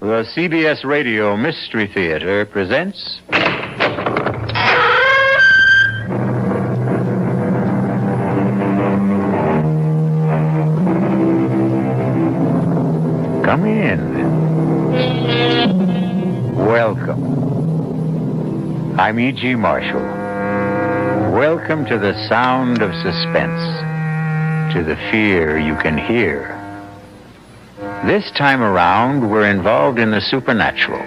The CBS Radio Mystery Theater presents... Come in. Welcome. I'm E.G. Marshall. Welcome to the sound of suspense, to the fear you can hear. This time around, we're involved in the supernatural.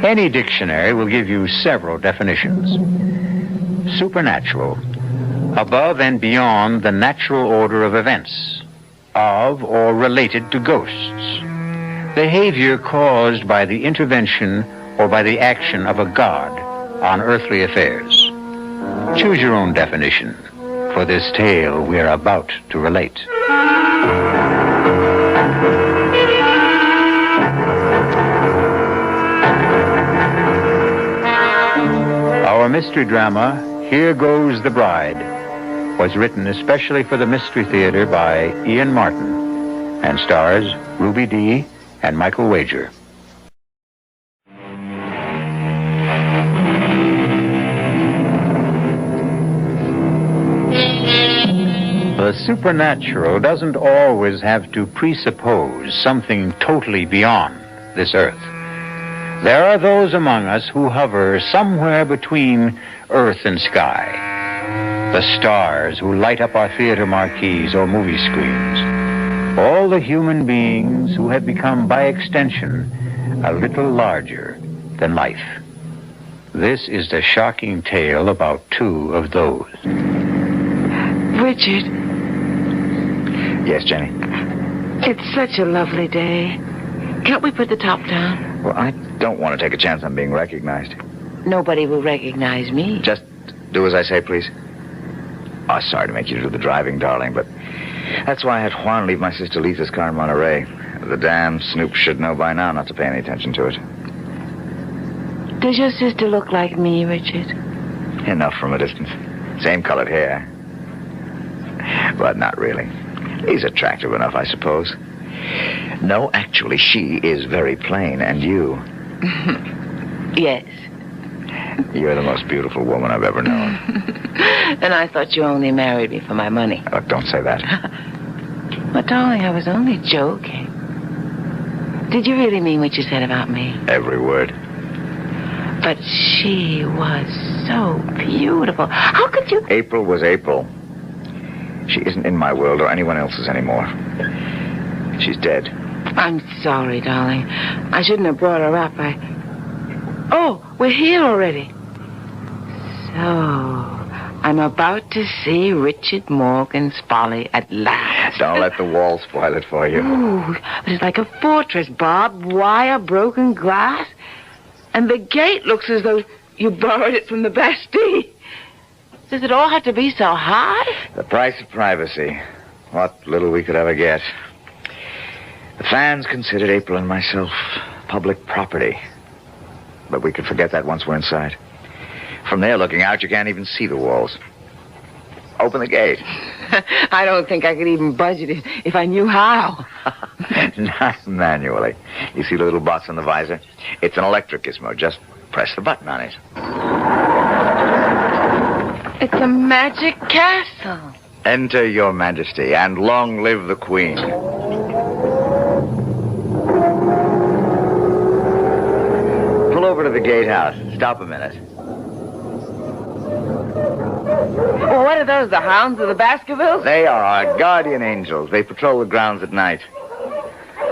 Any dictionary will give you several definitions. Supernatural, above and beyond the natural order of events, of or related to ghosts. Behavior caused by the intervention or by the action of a god on earthly affairs. Choose your own definition for this tale we're about to relate. Our mystery drama, Here Goes the Bride, was written especially for the Mystery Theater by Ian Martin and stars Ruby Dee and Michael Wager. The supernatural doesn't always have to presuppose something totally beyond this earth. There are those among us who hover somewhere between earth and sky. The stars who light up our theater marquees or movie screens. All the human beings who have become, by extension, a little larger than life. This is the shocking tale about two of those. Richard. Yes, Jenny? It's such a lovely day. Can't we put the top down? Well, I don't want to take a chance on being recognized. Nobody will recognize me. Just do as I say, please. Oh, sorry to make you do the driving, darling, but that's why I had Juan leave my sister Lisa's car in Monterey. The damn snoop should know by now not to pay any attention to it. Does your sister look like me, Richard? Enough from a distance. Same colored hair. But not really. He's attractive enough, I suppose. No, actually, she is very plain, and you... Yes. You're the most beautiful woman I've ever known. And I thought you only married me for my money. Look, don't say that. But, darling, I was only joking. Did you really mean what you said about me? Every word. But she was so beautiful. How could you... April was April. She isn't in my world or anyone else's anymore. She's dead. I'm sorry, darling. I shouldn't have brought her up. Oh, we're here already. So, I'm about to see Richard Morgan's Folly at last. Don't let the wall spoil it for you. Ooh, but it's like a fortress, barbed wire, broken glass. And the gate looks as though you borrowed it from the Bastille. Does it all have to be so high? The price of privacy. What little we could ever get. The fans considered April and myself public property. But we could forget that once we're inside. From there, looking out, you can't even see the walls. Open the gate. I don't think I could even budget it if I knew how. Not manually. You see the little box on the visor? It's an electric gizmo. Just press the button on it. It's a magic castle. Enter, Your Majesty, and long live the Queen. Pull over to the gatehouse. Stop a minute. Well, what are those, the hounds of the Baskervilles? They are our guardian angels. They patrol the grounds at night.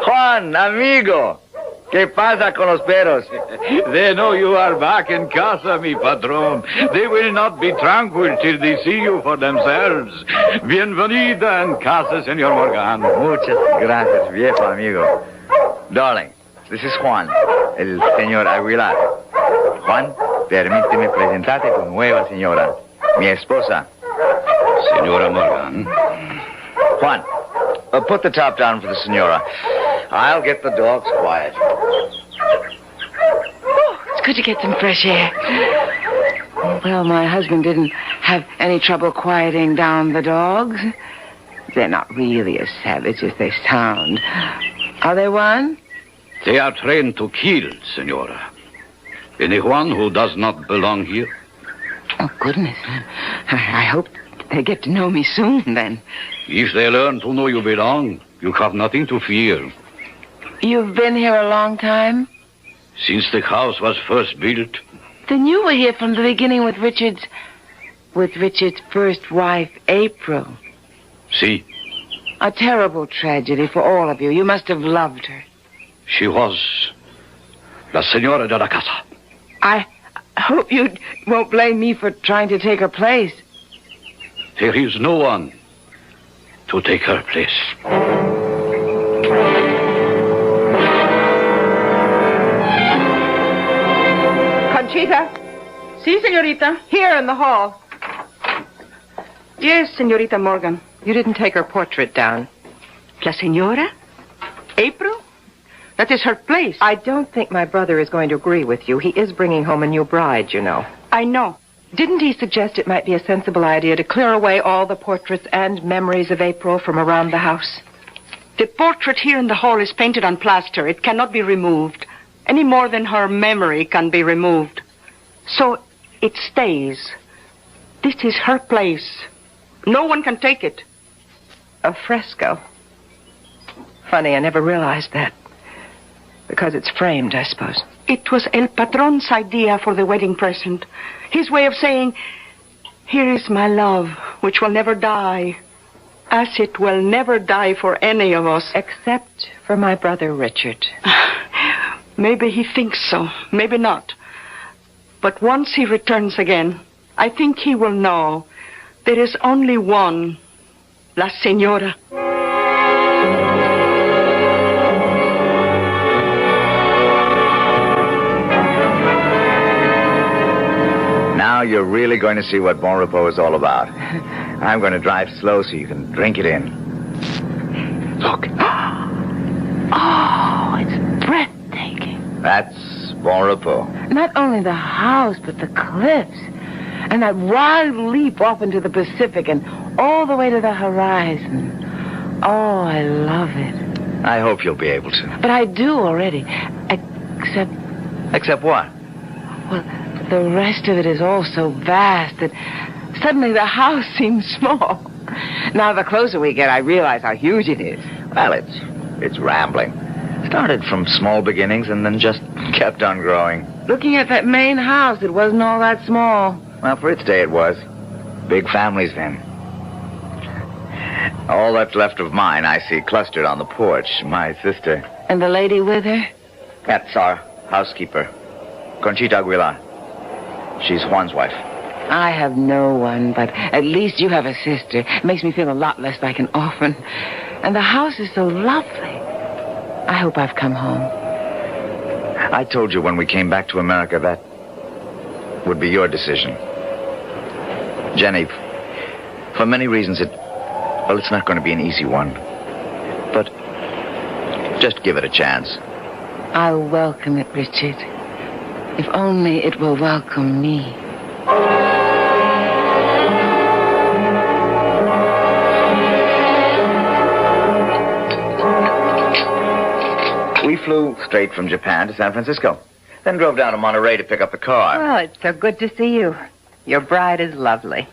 Juan, amigo. ¿Qué pasa con los perros? They know you are back in casa, mi patron. They will not be tranquil till they see you for themselves. Bienvenida en casa, Señor Morgan. Muchas gracias, viejo amigo. Darling, this is Juan, el señor Aguilar. Juan, permíteme presentarte tu nueva señora, mi esposa. Señora Morgan. Juan, put the top down for the señora. I'll get the dogs quiet. Oh, it's good to get some fresh air. Well, my husband didn't have any trouble quieting down the dogs. They're not really as savage as they sound. Are they one? They are trained to kill, Senora. Anyone who does not belong here. Oh, goodness. I hope they get to know me soon, then. If they learn to know you belong, you have nothing to fear. You've been here a long time? Since the house was first built. Then you were here from the beginning with Richard's first wife, April. See, A terrible tragedy for all of you. You must have loved her. she was la Senora de la Casa. I hope you won't blame me for trying to take her place. There is no one to take her place. Conchita? Si, señorita. Here in the hall. Yes, Señorita Morgan. You didn't take her portrait down. La Señora? April? That is her place. I don't think my brother is going to agree with you. He is bringing home a new bride, you know. I know. Didn't he suggest it might be a sensible idea to clear away all the portraits and memories of April from around the house? The portrait here in the hall is painted on plaster. It cannot be removed, any more than her memory can be removed. So it stays. This is her place. No one can take it. A fresco. Funny, I never realized that. Because it's framed, I suppose. It was El Patron's idea for the wedding present. His way of saying, here is my love, which will never die, as it will never die for any of us. Except for my brother Richard. Maybe he thinks so, maybe not. But once he returns again, I think he will know there is only one, La Señora. Now you're really going to see what Bon Repos is all about. I'm going to drive slow so you can drink it in. Look. Oh, it's breathtaking. That's Bon Repos. Not only the house, but the cliffs. And that wild leap off into the Pacific and all the way to the horizon. Oh, I love it. I hope you'll be able to. But I do already. Except, Except what? well, the rest of it is all so vast that suddenly the house seems small. Now, the closer we get, I realize how huge it is. Well, it's rambling. Started from small beginnings and then just kept on growing. Looking at that main house, it wasn't all that small. Well, for its day it was. Big families then. All that's left of mine I see clustered on the porch. My sister. And the lady with her? That's our housekeeper. Conchita Aguilar. She's Juan's wife. I have no one, but at least you have a sister. It makes me feel a lot less like an orphan. And the house is so lovely. I hope I've come home. I told you when we came back to America that would be your decision. Jenny, for many reasons it's not going to be an easy one. But just give it a chance. I'll welcome it, Richard. If only it will welcome me. We flew straight from Japan to San Francisco. Then drove down to Monterey to pick up the car. Well, it's so good to see you. Your bride is lovely.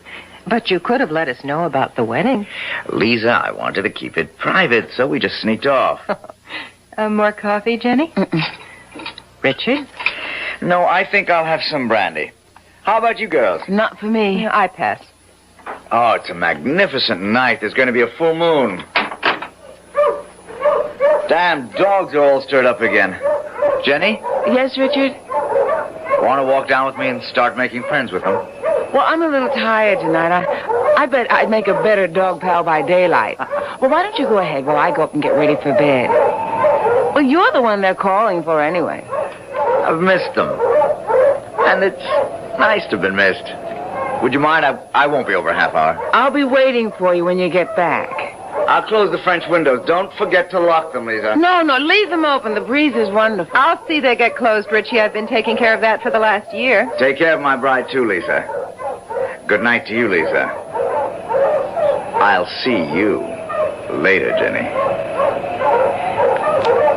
But you could have let us know about the wedding. Lisa, I wanted to keep it private, so we just sneaked off. More coffee, Jenny? Richard? No, I think I'll have some brandy. How about you girls? Not for me. I pass. Oh, it's a magnificent night. There's going to be a full moon. Damn dogs are all stirred up again. Jenny, Yes, Richard? want to walk down with me and start making friends with them? Well, I'm a little tired tonight. I bet I'd make a better dog pal by daylight. Well, why don't you go ahead while I go up and get ready for bed? Well, you're the one they're calling for anyway. I've missed them. And it's nice to have been missed. Would you mind? I won't be over a half hour. I'll be waiting for you when you get back. I'll close the French windows. Don't forget to lock them, Lisa. No, leave them open. The breeze is wonderful. I'll see they get closed, Richie. I've been taking care of that for the last year. Take care of my bride, too, Lisa. Good night to you, Lisa. I'll see you later, Jenny.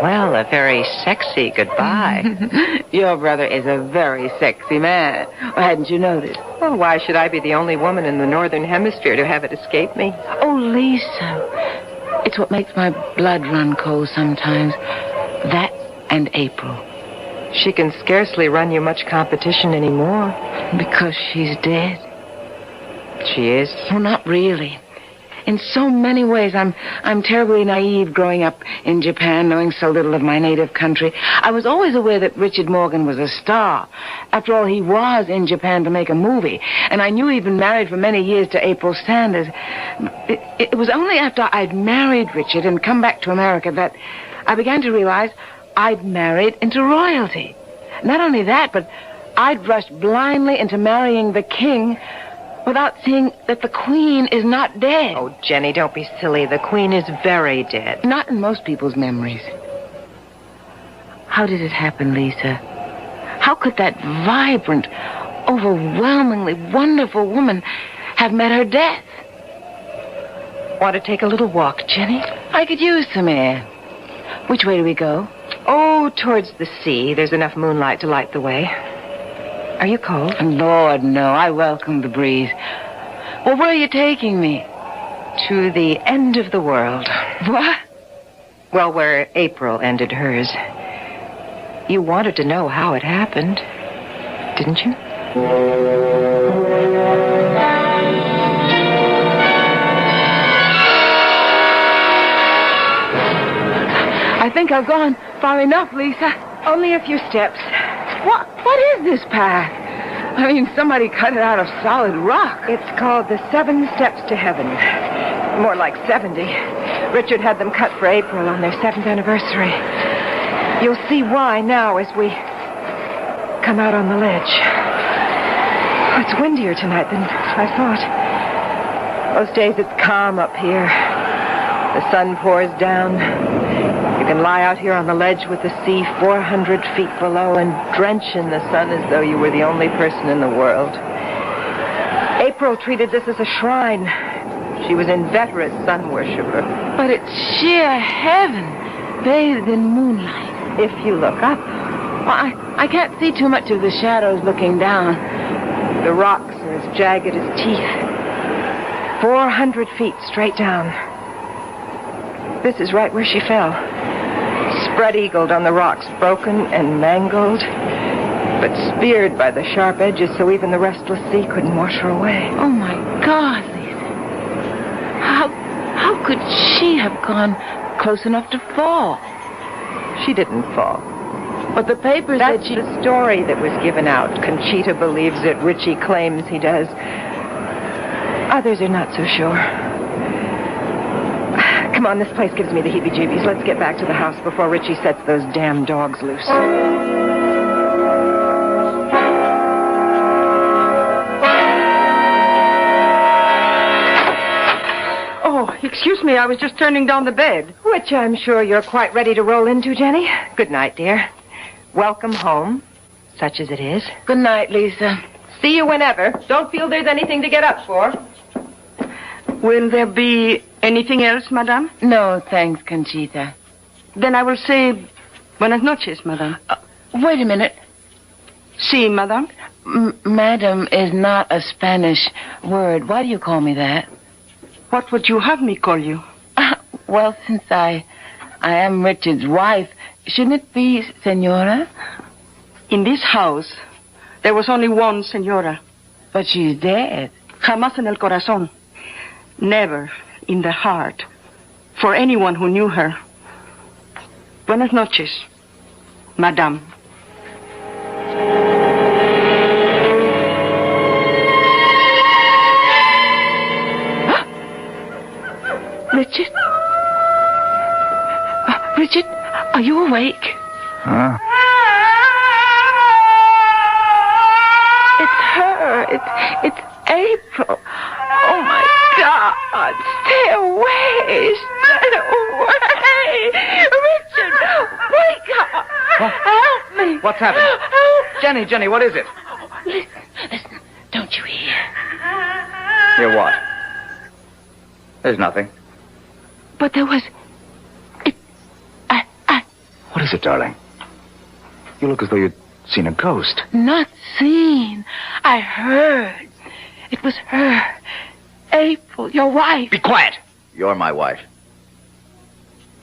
Well, a very sexy goodbye. Your brother is a very sexy man. Or hadn't you noticed? Well, why should I be the only woman in the Northern Hemisphere to have it escape me? Oh, Lisa. It's what makes my blood run cold sometimes. That and April. She can scarcely run you much competition anymore. Because she's dead. She is? Oh, not really. In so many ways, I'm terribly naive growing up in Japan, knowing so little of my native country. I was always aware that Richard Morgan was a star. After all, he was in Japan to make a movie. And I knew he'd been married for many years to April Sanders. It was only after I'd married Richard and come back to America that I began to realize I'd married into royalty. Not only that, but I'd rushed blindly into marrying the king without seeing that the Queen is not dead. Oh, Jenny, don't be silly. The Queen is very dead. Not in most people's memories. How did it happen, Lisa? How could that vibrant, overwhelmingly wonderful woman have met her death? Want to take a little walk, Jenny? I could use some air. Which way do we go? Oh, towards the sea. There's enough moonlight to light the way. Are you cold? Lord, no. I welcome the breeze. Well, where are you taking me? To the end of the world. What? Well, where April ended hers. You wanted to know how it happened, didn't you? I think I've gone far enough, Lisa. Only a few steps. What is this path? I mean, somebody cut it out of solid rock. It's called the 7 Steps to Heaven. More like 70. Richard had them cut for April on their 7th anniversary. You'll see why now as we come out on the ledge. Oh, it's windier tonight than I thought. Most days it's calm up here. The sun pours down. You can lie out here on the ledge with the sea 400 feet below and drench in the sun as though you were the only person in the world. April treated this as a shrine. She was inveterate sun worshiper. But it's sheer heaven, bathed in moonlight. If you look up. Well, I can't see too much of the shadows looking down. The rocks are as jagged as teeth. 400 feet straight down. This is right where she fell. Spread-eagled on the rocks, broken and mangled, but speared by the sharp edges so even the restless sea couldn't wash her away. Oh, my God, Lisa. How could she have gone close enough to fall? She didn't fall. But the papers That's said she... the story that was given out. Conchita believes it. Richie claims he does. Others are not so sure. Come on, this place gives me the heebie-jeebies. Let's get back to the house before Richie sets those damn dogs loose. Oh, excuse me, I was just turning down the bed. Which I'm sure you're quite ready to roll into, Jenny. Good night, dear. Welcome home, such as it is. Good night, Lisa. See you whenever. Don't feel there's anything to get up for. Will there be anything else, madame? No, thanks, Conchita. Then I will say buenas noches, madame. Wait a minute. Sí, madame. Madam is not a Spanish word. Why do you call me that? What would you have me call you? Well, since I am Richard's wife, shouldn't it be Senora? In this house, there was only one senora. But she's dead. Jamás en el corazón. Never in the heart. For anyone who knew her. Buenas noches, madame. Richard? Richard, are you awake? Huh? It's her. It's April. Oh, my God. Stay away. Stay away. Richard, wake up. What? Help me. What's happened? Help. Jenny, what is it? Listen. Don't you hear? Hear what? There's nothing. But there was... it, darling? You look as though you'd seen a ghost. Not seen. I heard. It was her. April, your wife. Be quiet! You're my wife.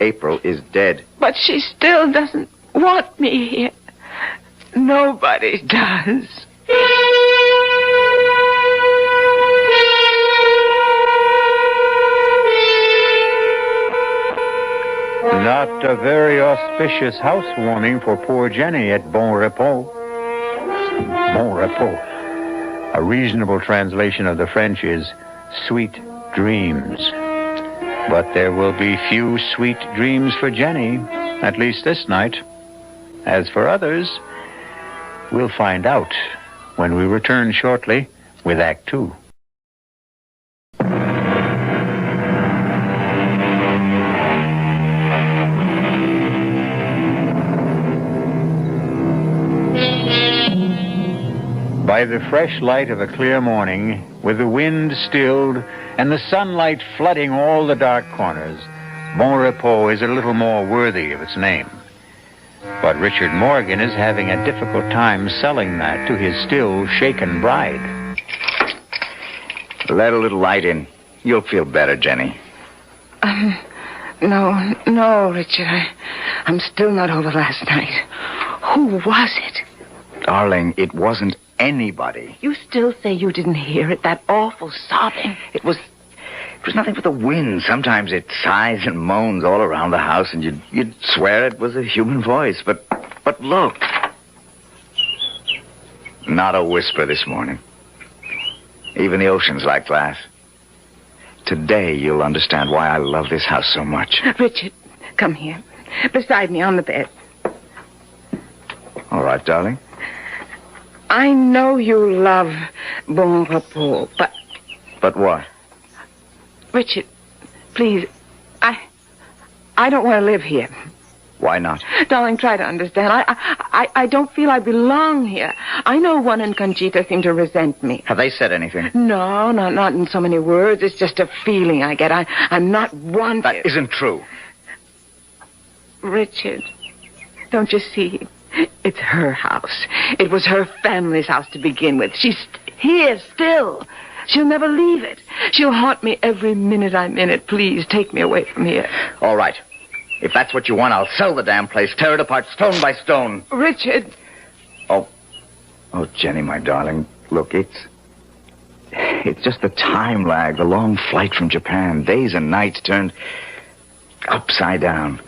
April is dead. But she still doesn't want me here. Nobody does. Not a very auspicious housewarming for poor Jenny at Bon Repos. Bon Repos. A reasonable translation of the French is sweet dreams. But there will be few sweet dreams for Jenny, at least this night. As for others, we'll find out when we return shortly with Act Two. By the fresh light of a clear morning, with the wind stilled and the sunlight flooding all the dark corners, Bon Repos is a little more worthy of its name. But Richard Morgan is having a difficult time selling that to his still shaken bride. Let a little light in. You'll feel better, Jenny. No, Richard. I'm still not over last night. Who was it? Darling, it wasn't anybody. You still say you didn't hear it, that awful sobbing? It was nothing but the wind. Sometimes it sighs and moans all around the house, and you'd swear it was a human voice. But look. Not a whisper this morning. Even the ocean's like glass. Today you'll understand why I love this house so much. Richard, come here. Beside me on the bed. All right, darling. I know you love Bon Repos, but... But what? Richard, please, I don't want to live here. Why not? Darling, try to understand. I don't feel I belong here. I know Juan and Conchita seem to resent me. Have they said anything? No, not in so many words. It's just a feeling I get. I'm not wanted. That isn't true. Richard, don't you see? It's her house. It was her family's house to begin with. She's here still. She'll never leave it. She'll haunt me every minute I'm in it. Please, take me away from here. All right. If that's what you want, I'll sell the damn place, tear it apart stone by stone. Richard. Oh, Jenny, my darling, look, it's just the time lag, the long flight from Japan, days and nights turned upside down.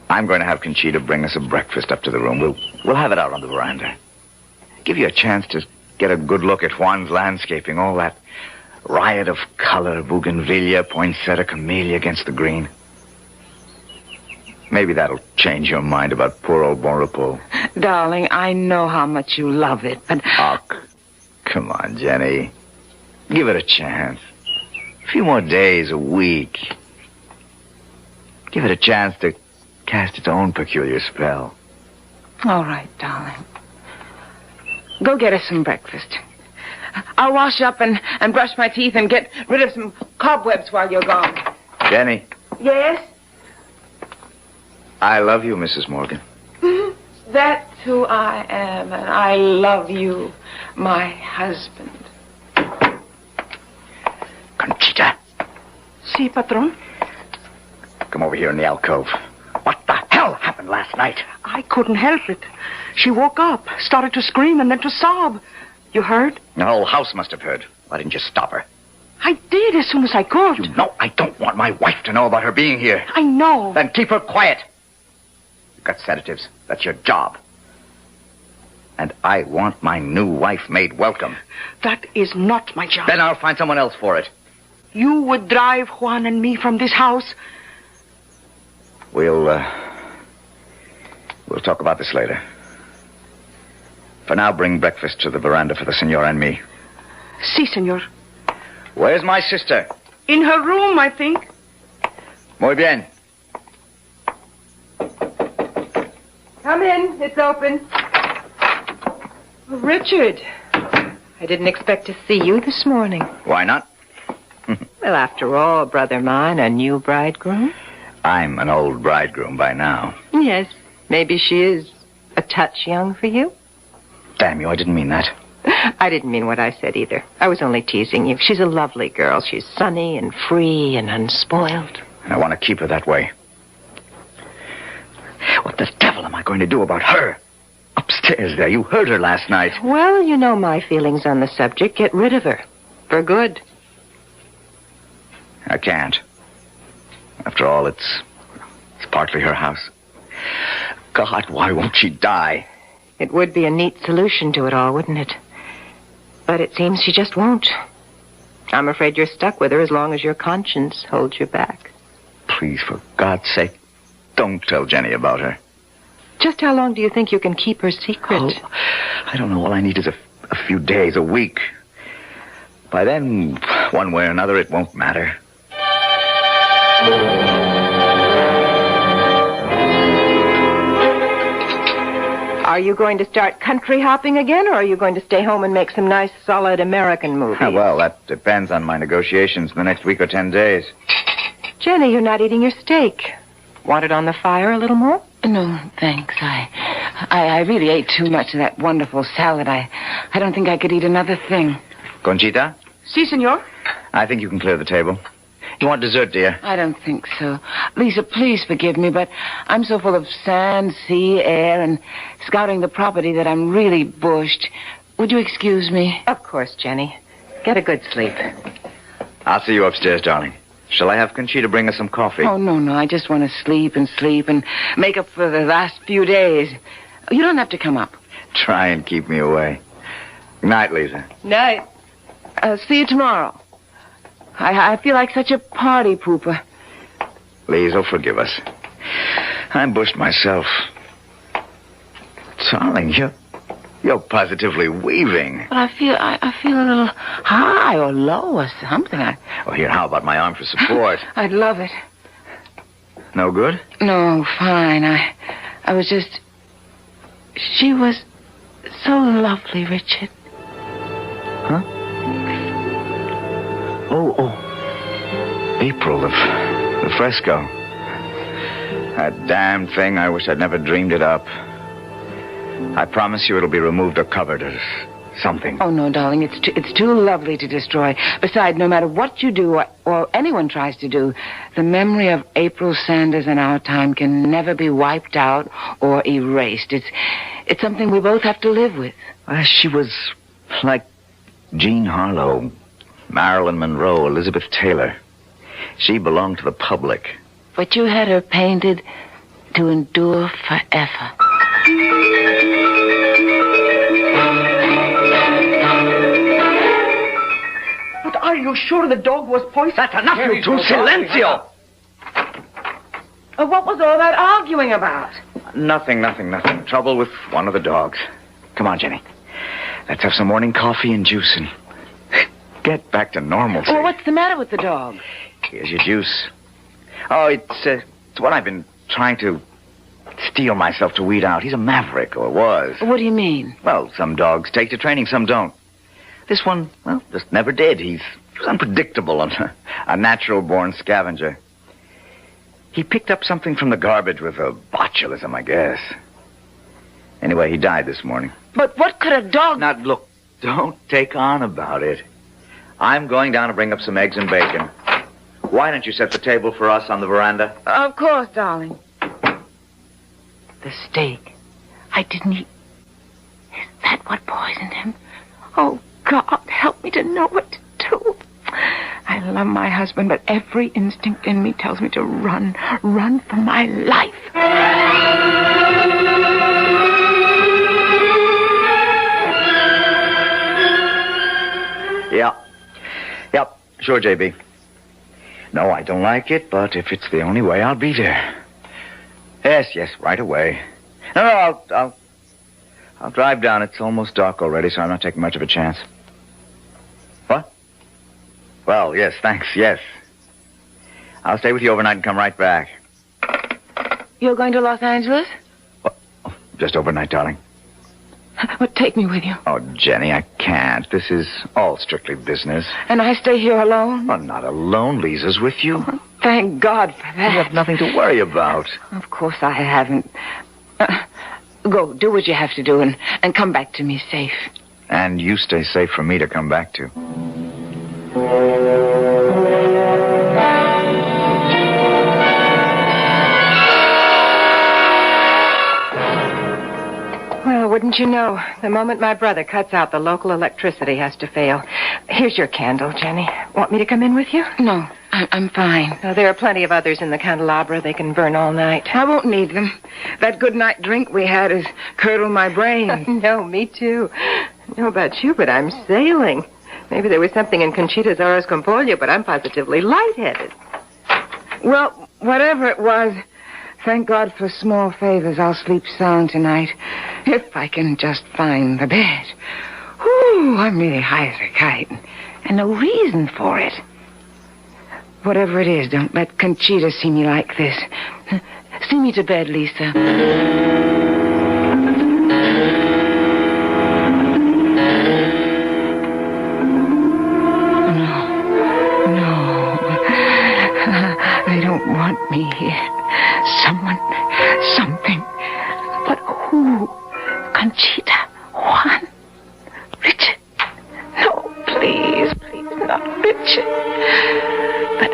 I'm going to have Conchita bring us a breakfast up to the room. We'll have it out on the veranda. Give you a chance to get a good look at Juan's landscaping, all that riot of color, bougainvillea, poinsettia, camellia against the green. Maybe that'll change your mind about poor old Bon Repos. Darling, I know how much you love it, but... Oh, come on, Jenny. Give it a chance. A few more days, a week. Give it a chance to cast its own peculiar spell. All right, darling. Go get us some breakfast. I'll wash up and brush my teeth and get rid of some cobwebs while you're gone. Jenny. Yes? I love you, Mrs. Morgan. That's who I am, and I love you, my husband. Conchita. Si, patron? Come over here in the alcove. What the hell happened last night? I couldn't help it. She woke up, started to scream, and then to sob. You heard? The whole house must have heard. Why didn't you stop her? I did as soon as I could. You know I don't want my wife to know about her being here. I know. Then keep her quiet. You've got sedatives. That's your job. And I want my new wife made welcome. That is not my job. Then I'll find someone else for it. You would drive Juan and me from this house? We'll talk about this later. For now, bring breakfast to the veranda for the senor and me. Si, senor. Where's my sister? In her room, I think. Muy bien. Come in. It's open. Richard, I didn't expect to see you this morning. Why not? Well, after all, brother mine, a new bridegroom. I'm an old bridegroom by now. Yes, maybe she is a touch young for you. Damn you, I didn't mean that. I didn't mean what I said either. I was only teasing you. She's a lovely girl. She's sunny and free and unspoiled. And I want to keep her that way. What the devil am I going to do about her? Upstairs there, you heard her last night. Well, you know my feelings on the subject. Get rid of her. For good. I can't. After all, it's partly her house. God, why won't she die? It would be a neat solution to it all, wouldn't it? But it seems she just won't. I'm afraid you're stuck with her as long as your conscience holds you back. Please, for God's sake, don't tell Jenny about her. Just how long do you think you can keep her secret? Oh, I don't know. All I need is a few days, a week. By then, one way or another, it won't matter. Are you going to start country hopping again, or are you going to stay home and make some nice, solid American movies? Well, that depends on my negotiations in the next week or 10 days. Jenny, you're not eating your steak. Want it on the fire a little more? No, thanks. I really ate too much of that wonderful salad. I don't think I could eat another thing. Conchita? Si, senor. I think you can clear the table. You want dessert, dear? I don't think so. Lisa, please forgive me, but I'm so full of sand, sea, air, and scouting the property that I'm really bushed. Would you excuse me? Of course, Jenny. Get a good sleep. I'll see you upstairs, darling. Shall I have Conchita bring us some coffee? Oh, no. I just want to sleep and make up for the last few days. You don't have to come up. Try and keep me away. Good night, Lisa. Night. See you tomorrow. I feel like such a party pooper. Lisa, forgive us. I'm bushed myself. Darling, you're positively weaving. But I feel a little high or low or something. Well, here, how about my arm for support? I'd love it. No good? No, fine. I was just... She was so lovely, Richard. Huh? Oh. April, the fresco. That damn thing, I wish I'd never dreamed it up. I promise you it'll be removed or covered or something. Oh, no, darling, it's too lovely to destroy. Besides, no matter what you do or anyone tries to do, the memory of April Sanders in our time can never be wiped out or erased. It's something we both have to live with. She was like Jean Harlow, Marilyn Monroe, Elizabeth Taylor. She belonged to the public. But you had her painted to endure forever. But are you sure the dog was poisoned? That's enough, you two. Silencio! What was all that arguing about? Nothing. Trouble with one of the dogs. Come on, Jenny. Let's have some morning coffee and juice and get back to normalcy. Well, what's the matter with the dog? Here's your juice. Oh, it's what I've been trying to steel myself to weed out. He's a maverick, or was. What do you mean? Well, some dogs take to training, some don't. This one, well, just never did. He was unpredictable and a natural-born scavenger. He picked up something from the garbage with a botulism, I guess. Anyway, he died this morning. But what could a dog... Now, look, don't take on about it. I'm going down to bring up some eggs and bacon. Why don't you set the table for us on the veranda? Of course, darling. The steak. I didn't eat. Is that what poisoned him? Oh, God, help me to know what to do. I love my husband, but every instinct in me tells me to run for my life. Yep. Sure, JB. No, I don't like it, but if it's the only way, I'll be there. Yes, right away. No, I'll drive down. It's almost dark already, so I'm not taking much of a chance. What? Well, yes, thanks, yes. I'll stay with you overnight and come right back. You're going to Los Angeles? Oh, just overnight, darling. Well, take me with you. Oh, Jenny, I can't. This is all strictly business. And I stay here alone? Oh, not alone. Lisa's with you. Thank God for that. You have nothing to worry about. Of course I haven't. Go, do what you have to do and come back to me safe. And you stay safe for me to come back to. Well, wouldn't you know, the moment my brother cuts out, the local electricity has to fail. Here's your candle, Jenny. Want me to come in with you? No, I'm fine. Oh, there are plenty of others in the candelabra. They can burn all night. I won't need them. That good night drink we had has curdled my brain. No, me too. I don't know about you, but I'm sailing. Maybe there was something in Conchita's Arroz con Pollo, but I'm positively lightheaded. Well, whatever it was, thank God for small favors. I'll sleep sound tonight. If I can just find the bed. Whew, I'm really high as a kite. And no reason for it. Whatever it is, don't let Conchita see me like this. See me to bed, Lisa. They don't want me here. Someone, something. But who? Conchita, Juan, Richard. No, please, not Richard. But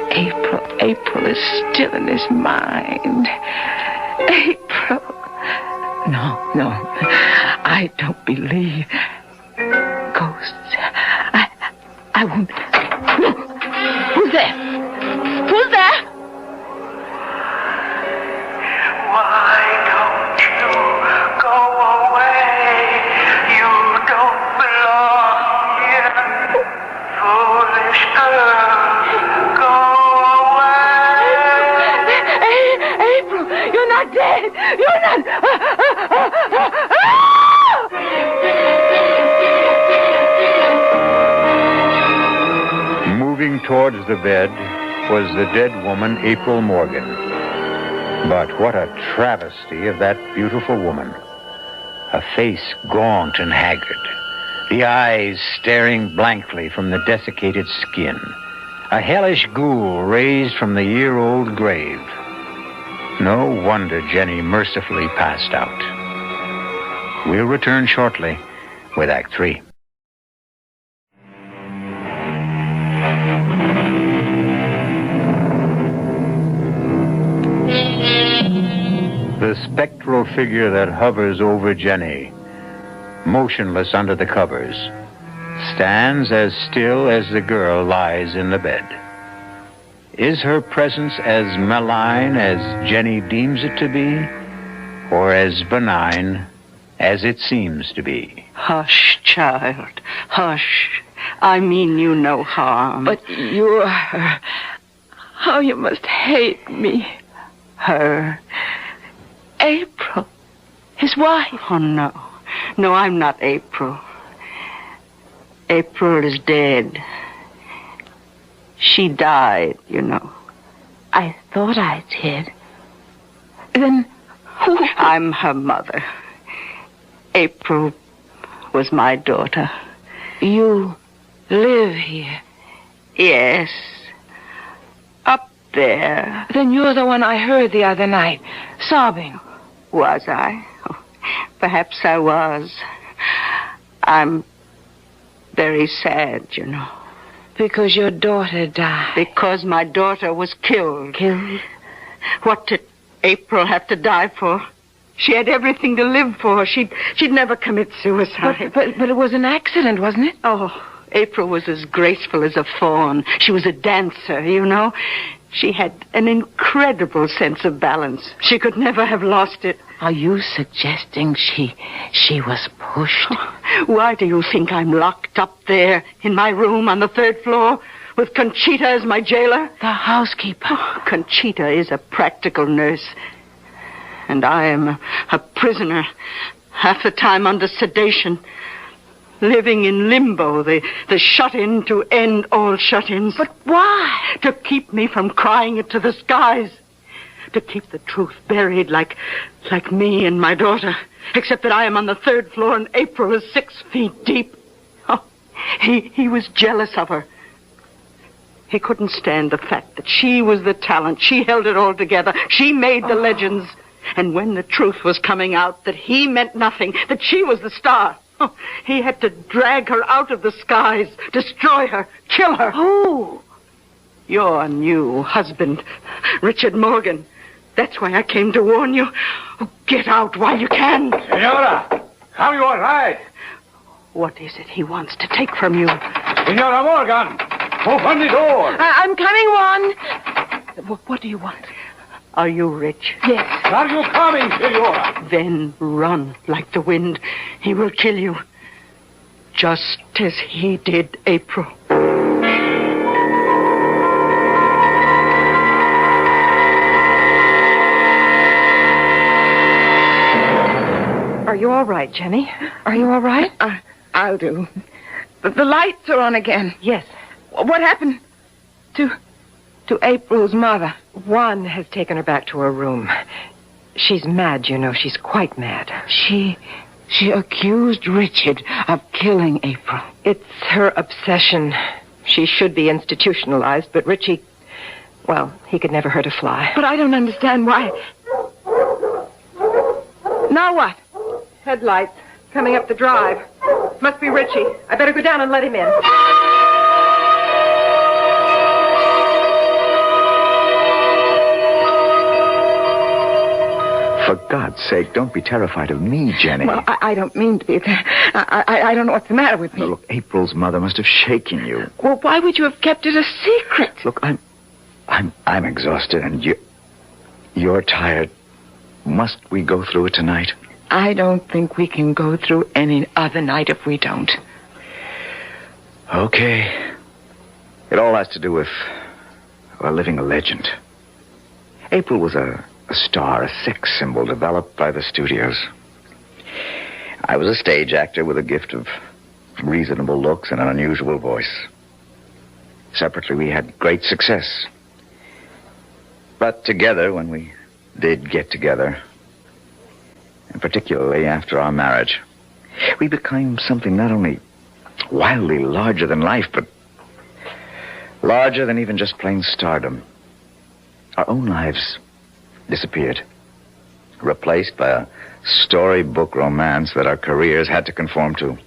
April is still in his mind. April. No, I don't believe ghosts. I won't. No. Who's there? Who's there? Why don't you go away? You don't belong here. Foolish girl, go away. April, you're not dead. You're not. Moving towards the bed was the dead woman, April Morgan. But what a travesty of that beautiful woman. A face gaunt and haggard, the eyes staring blankly from the desiccated skin, a hellish ghoul raised from the year-old grave. No wonder Jenny mercifully passed out. We'll return shortly with Act 3. The spectral figure that hovers over Jenny, motionless under the covers, stands as still as the girl lies in the bed. Is her presence as malign as Jenny deems it to be, or as benign as it seems to be? Hush, child, hush. I mean you no harm. But you are. How you must hate me. Her. April, his wife. Oh, no. No, I'm not April. April is dead. She died, you know. I thought I did. Then who? I'm her mother. April was my daughter. You live here? Yes. Up there. Then you're the one I heard the other night, sobbing. Was I? Oh, perhaps I was. I'm very sad, you know. Because your daughter died. Because my daughter was killed. Killed? What did April have to die for? She had everything to live for. She'd never commit suicide. But it was an accident, wasn't it? Oh, April was as graceful as a fawn. She was a dancer, you know. She had an incredible sense of balance. She could never have lost it. Are you suggesting she was pushed? Oh, why do you think I'm locked up there in my room on the 3rd floor with Conchita as my jailer? The housekeeper. Oh, Conchita is a practical nurse. And I am a prisoner, half the time under sedation, living in limbo, the shut-in to end all shut-ins. But why? To keep me from crying it to the skies. To keep the truth buried like me and my daughter. Except that I am on the 3rd floor and April is 6 feet deep. Oh, he was jealous of her. He couldn't stand the fact that she was the talent. She held it all together. She made the legends. And when the truth was coming out that he meant nothing, that she was the star, he had to drag her out of the skies, destroy her, kill her. Who? Your new husband, Richard Morgan. That's why I came to warn you. Oh, get out while you can. Senora, are you all right? What is it he wants to take from you? Senora Morgan, open the door. I'm coming, Juan. What do you want? Are you rich? Yes. Are you coming, Senora? Then run like the wind. He will kill you. Just as he did April. Are you all right, Jenny? Are you all right? I'll do. The lights are on again. Yes. What happened to April's mother? Juan has taken her back to her room. She's mad, you know. She's quite mad. She accused Richard of killing April. It's her obsession. She should be institutionalized, but Richie, well, he could never hurt a fly. But I don't understand why. Now what? Headlights coming up the drive. Must be Richie. I better go down and let him in. For God's sake, don't be terrified of me, Jenny. Well, I don't mean to be. I don't know what's the matter with me. Look, April's mother must have shaken you. Well, why would you have kept it a secret? Look, I'm exhausted, and you're tired. Must we go through it tonight? I don't think we can go through any other night if we don't. Okay. It all has to do with, well, living a legend. April was a star, a sex symbol developed by the studios. I was a stage actor with a gift of reasonable looks and an unusual voice. Separately, we had great success. But together, when we did get together, and particularly after our marriage, we became something not only wildly larger than life, but larger than even just plain stardom. Our own lives disappeared, replaced by a storybook romance that our careers had to conform to,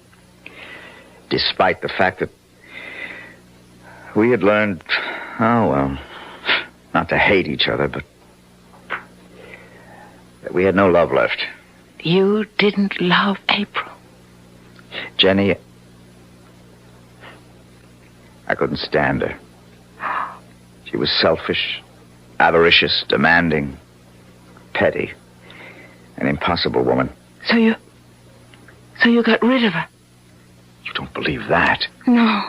despite the fact that we had learned, not to hate each other, but that we had no love left. You didn't love April. Jenny, I couldn't stand her. She was selfish, avaricious, demanding, petty, an impossible woman. So you got rid of her? You don't believe that? No.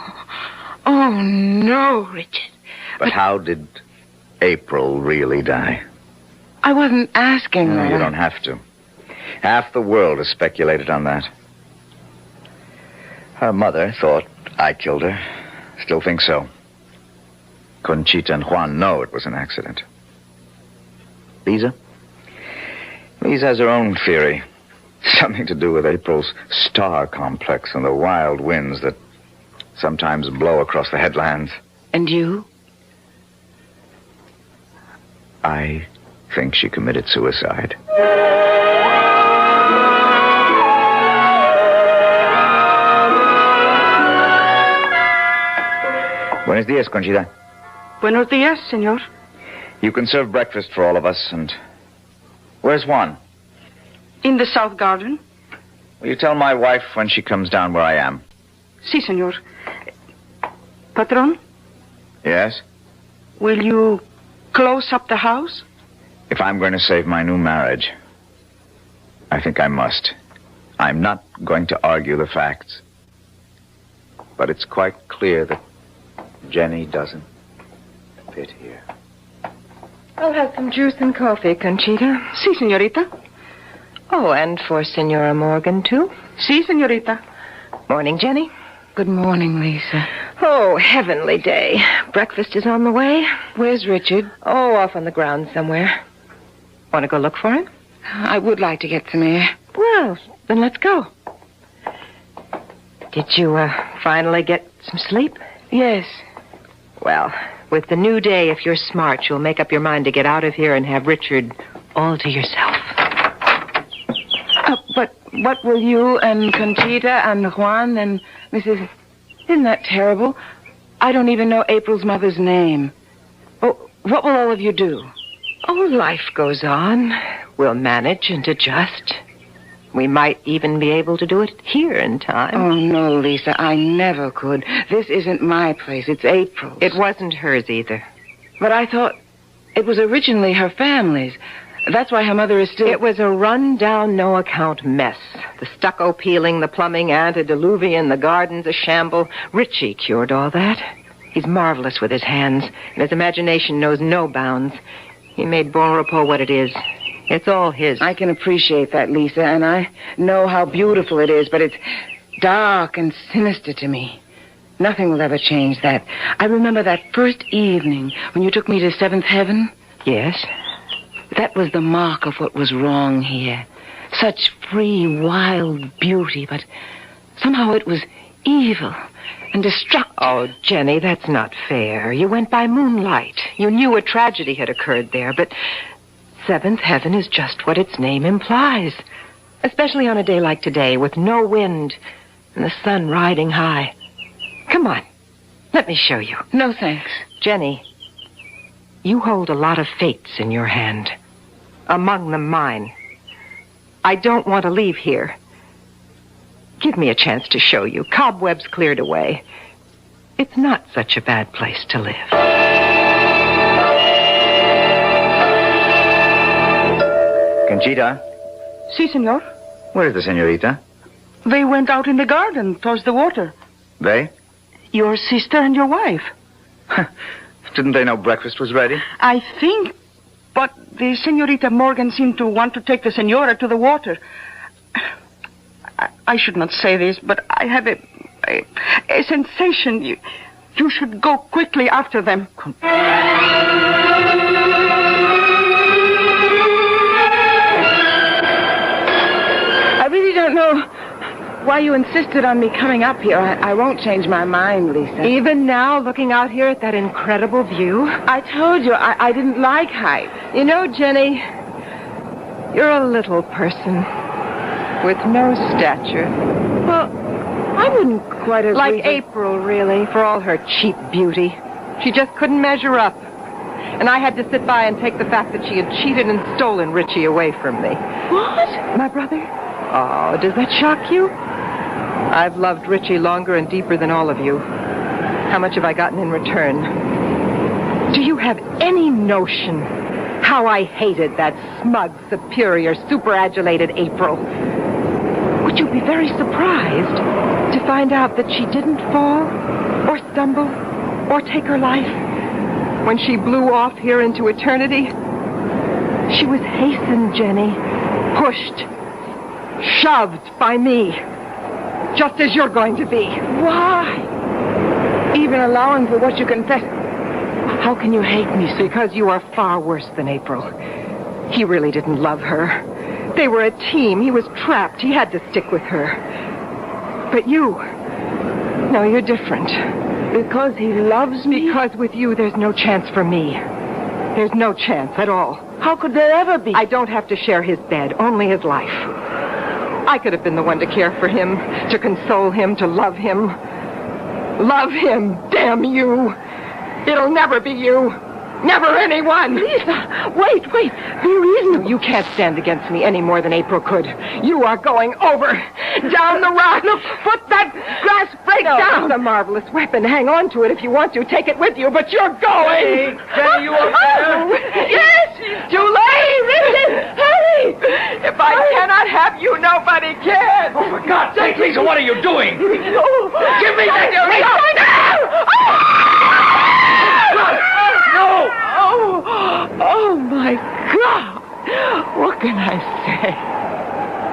Oh, no, Richard. But how did April really die? I wasn't asking. No, you don't have to. Half the world has speculated on that. Her mother thought I killed her. Still think so. Conchita and Juan know it was an accident. Lisa? Lisa has her own theory. Something to do with April's star complex and the wild winds that sometimes blow across the headlands. And you? I think she committed suicide. Buenos días, Conchita. Buenos días, señor. You can serve breakfast for all of us, and... Where's Juan? In the south garden. Will you tell my wife when she comes down where I am? Si, señor. Patron, Yes? will you close up the house? If I'm going to save my new marriage, I think I must. I'm not going to argue the facts. But it's quite clear that Jenny doesn't fit here. I'll have some juice and coffee, Conchita. Si, señorita. Oh, and for Senora Morgan, too. Si, señorita. Morning, Jenny. Good morning, Lisa. Oh, heavenly day. Breakfast is on the way. Where's Richard? Oh, off on the grounds somewhere. Want to go look for him? I would like to get some air. Well, then let's go. Did you finally get some sleep? Yes. Well, with the new day, if you're smart, you'll make up your mind to get out of here and have Richard all to yourself. But what will you and Conchita and Juan and Mrs... Isn't that terrible? I don't even know April's mother's name. Oh, what will all of you do? Oh, life goes on. We'll manage and adjust. We might even be able to do it here in time. Oh, no, Lisa, I never could. This isn't my place. It's April's. It wasn't hers either. But I thought it was originally her family's. That's why her mother is still... It was a run-down, no-account mess. The stucco peeling, the plumbing, antediluvian, the gardens a shamble. Richie cured all that. He's marvelous with his hands, and his imagination knows no bounds. He made Bon Repos what it is. It's all his. I can appreciate that, Lisa, and I know how beautiful it is, but it's dark and sinister to me. Nothing will ever change that. I remember that first evening when you took me to Seventh Heaven. Yes? That was the mark of what was wrong here. Such free, wild beauty, but somehow it was evil and destructive. Oh, Jenny, that's not fair. You went by moonlight. You knew a tragedy had occurred there, but Seventh Heaven is just what its name implies. Especially on a day like today, with no wind and the sun riding high. Come on, let me show you. No, thanks. Jenny, you hold a lot of fates in your hand. Among them mine. I don't want to leave here. Give me a chance to show you. Cobwebs cleared away. It's not such a bad place to live. Conchita, Si, senor. where is the senorita? They went out in the garden towards the water. They? Your sister and your wife. Didn't they know breakfast was ready? I think, but the Senorita Morgan seemed to want to take the senora to the water. I should not say this, but I have a sensation you should go quickly after them. I really don't know why you insisted on me coming up here. I won't change my mind, Lisa. Even now, looking out here at that incredible view? I told you I didn't like height. You know, Jenny, you're a little person with no stature. Well, I wouldn't quite agree. Like April, really, for all her cheap beauty. She just couldn't measure up. And I had to sit by and take the fact that she had cheated and stolen Richie away from me. What? My brother? Oh, does that shock you? I've loved Richie longer and deeper than all of you. How much have I gotten in return? Do you have any notion how I hated that smug, superior, superadulated April? Would you be very surprised to find out that she didn't fall or stumble or take her life when she blew off here into eternity? She was hastened, Jenny, pushed, shoved by me, just as you're going to be. Why? Even allowing for what you confess. How can you hate me so? Because you are far worse than April. He really didn't love her. They were a team. He was trapped. He had to stick with her. But you... No, you're different. Because he loves me? Because with you, there's no chance for me. There's no chance at all. How could there ever be? I don't have to share his bed, only his life. I could have been the one to care for him, to console him, to love him. Love him, damn you. It'll never be you. Never anyone. Lisa, wait. Be reasonable. You can't stand against me any more than April could. You are going over. Down the rock. Look, put that grass brake down. It's a marvelous weapon. Hang on to it if you want to. Take it with you, but you're going. Jenny, you okay? Yes. Too late. Richard, hurry. If I cannot have you, nobody can. Oh, for God's sake, Lisa, what are you doing? Give me that. No! Oh, my God. What can I say?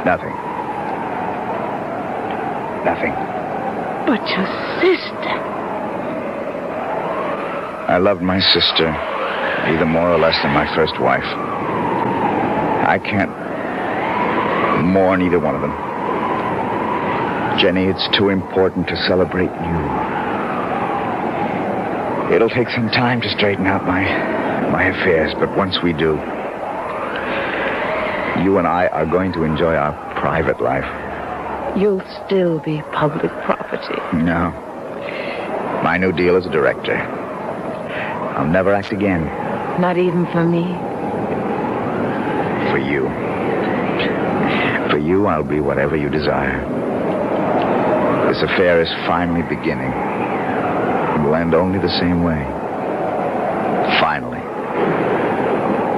Nothing. But your sister. I loved my sister either more or less than my first wife. I can't mourn either one of them. Jenny, it's too important to celebrate you. It'll take some time to straighten out my affairs, but once we do, you and I are going to enjoy our private life. You'll still be public property. No. My new deal as a director. I'll never act again. Not even for me. For you. For you, I'll be whatever you desire. This affair is finally beginning. It will end only the same way. Finally.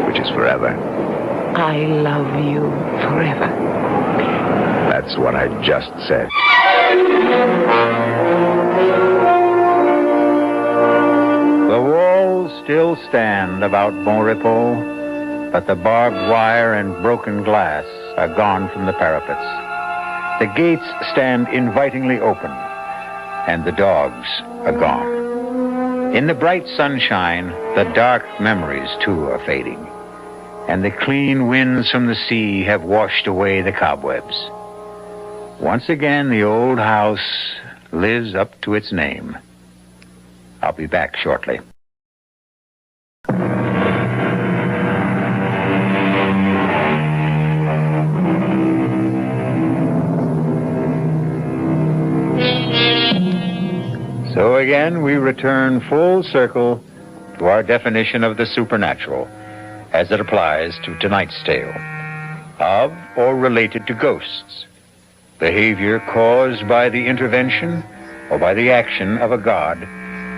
Which is forever. I love you forever. That's what I just said. The walls still stand about Bon Repos, but the barbed wire and broken glass are gone from the parapets. The gates stand invitingly open, and the dogs are gone. In the bright sunshine, the dark memories, too, are fading, and the clean winds from the sea have washed away the cobwebs. Once again, the old house lives up to its name. I'll be back shortly. So again, we return full circle to our definition of the supernatural as it applies to tonight's tale, of or related to ghosts, behavior caused by the intervention or by the action of a god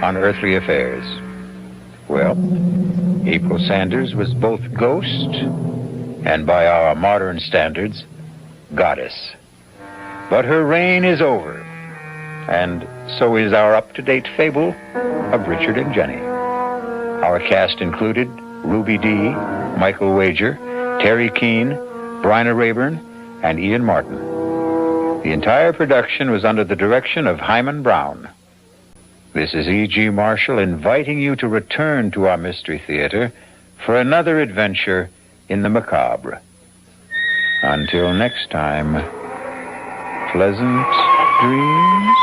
on earthly affairs. Well, April Sanders was both ghost and, by our modern standards, goddess. But her reign is over, and so is our up-to-date fable of Richard and Jenny. Our cast included Ruby Dee, Michael Wager, Terry Keane, Bryna Rayburn, and Ian Martin. The entire production was under the direction of Hyman Brown. This is E.G. Marshall inviting you to return to our Mystery Theater for another adventure in the macabre. Until next time, pleasant dreams.